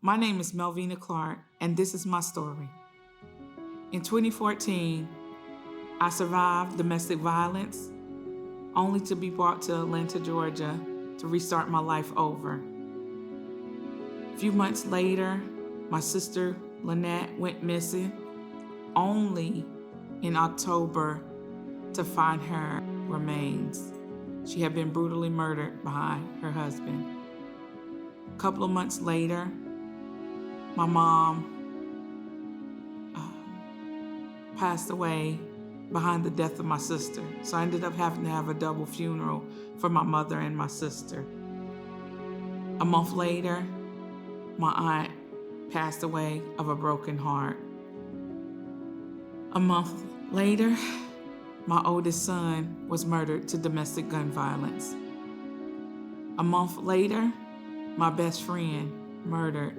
My name is Melvennia Clark, and this is my story. In 2014, I survived domestic violence, only to be brought to Atlanta, Georgia, to restart my life over. A few months later, my sister Lynette went missing, only in October to find her remains. She had been brutally murdered by her husband. A couple of months later, my mom passed away behind the death of my sister. So I ended up having to have a double funeral for my mother and my sister. A month later, my aunt passed away of a broken heart. A month later, my oldest son was murdered to domestic gun violence. A month later, my best friend murdered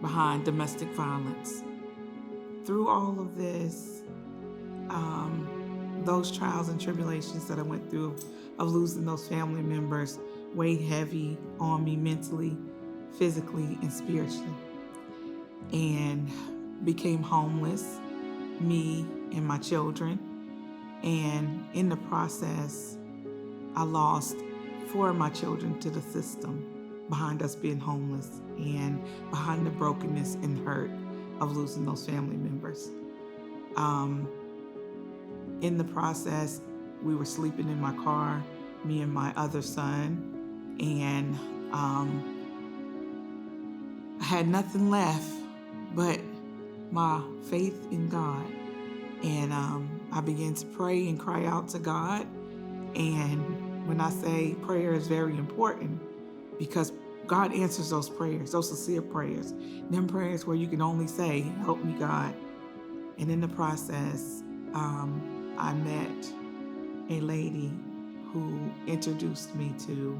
behind domestic violence. Through all of this, those trials and tribulations that I went through of losing those family members weighed heavy on me mentally, physically, and spiritually. And became homeless, me and my children. And in the process, I lost 4 of my children to the system behind us being homeless and behind the brokenness and hurt of losing those family members. In the process, we were sleeping in my car, me and my other son, and I had nothing left but my faith in God. And I began to pray and cry out to God. And when I say prayer is very important, because God answers those prayers, those sincere prayers, them prayers where you can only say, "Help me, God." And in the process, I met a lady who introduced me to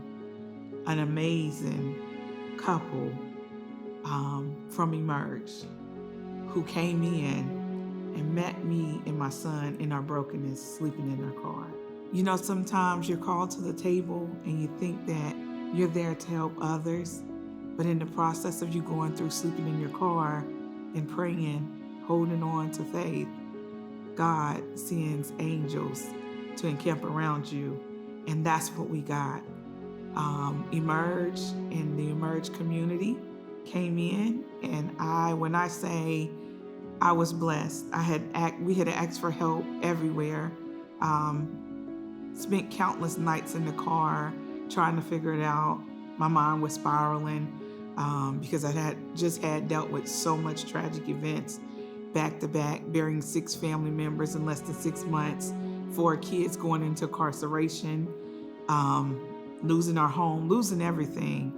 an amazing couple from Emerge, who came in and met me and my son in our brokenness, sleeping in our car. You know, sometimes you're called to the table and you think that you're there to help others, but in the process of you going through sleeping in your car and praying, holding on to faith, God sends angels to encamp around you, and that's what we got. Emerge and the Emerge community came in, and when I say I was blessed, we had asked for help everywhere. Spent countless nights in the car trying to figure it out. My mind was spiraling because I had just dealt with so much tragic events back to back, burying 6 family members in less than 6 months, 4 kids going into incarceration, losing our home, losing everything.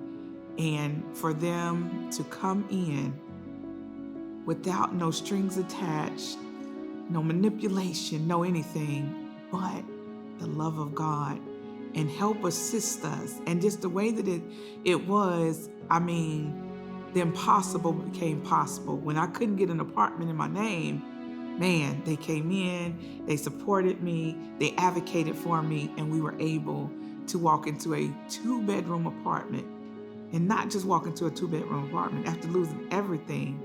And for them to come in without no strings attached, no manipulation, no anything, but the love of God, and help assist us. And just the way that it was, the impossible became possible. When I couldn't get an apartment in my name, man, they came in, they supported me, they advocated for me, and we were able to walk into a 2-bedroom apartment. And not just walk into a 2-bedroom apartment after losing everything,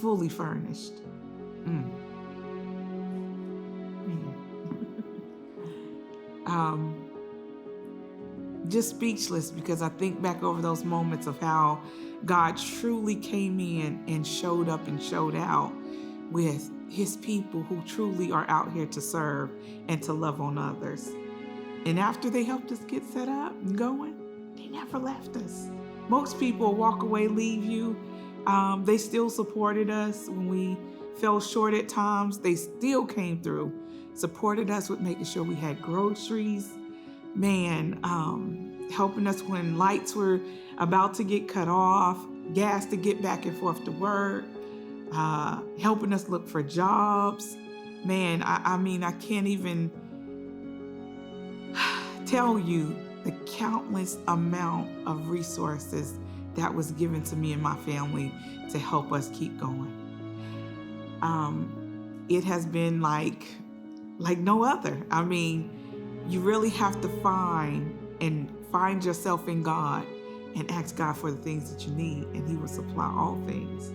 fully furnished. Just speechless, because I think back over those moments of how God truly came in and showed up and showed out with his people who truly are out here to serve and to love on others. And after they helped us get set up and going, they never left us. Most people walk away, leave you. They still supported us when we fell short at times. They still came through, supported us with making sure we had groceries, helping us when lights were about to get cut off, gas to get back and forth to work, helping us look for jobs. I can't even tell you the countless amount of resources that was given to me and my family to help us keep going. It has been like no other. You really have to find yourself in God and ask God for the things that you need, and he will supply all things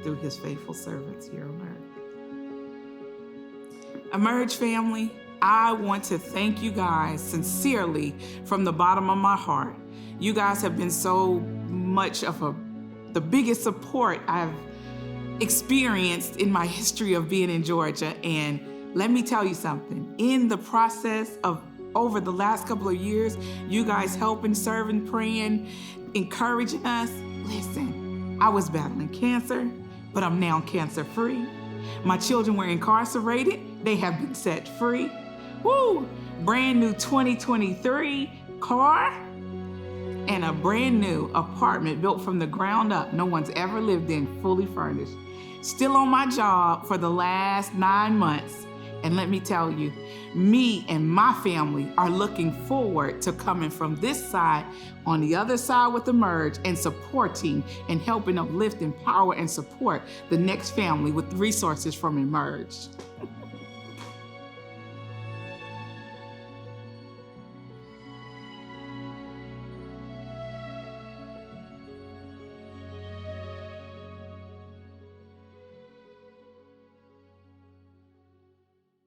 through his faithful servants here on earth. Emerge family, I want to thank you guys sincerely from the bottom of my heart. You guys have been so much of the biggest support I've experienced in my history of being in Georgia. And let me tell you something, in the process of over the last couple of years, you guys helping, serving, praying, encouraging us. Listen, I was battling cancer, but I'm now cancer-free. My children were incarcerated. They have been set free. Woo! Brand new 2023 car and a brand new apartment built from the ground up. No one's ever lived in, fully furnished. Still on my job for the last 9 months. And let me tell you, me and my family are looking forward to coming from this side on the other side with Emerge and supporting and helping uplift, empower, and support the next family with resources from Emerge.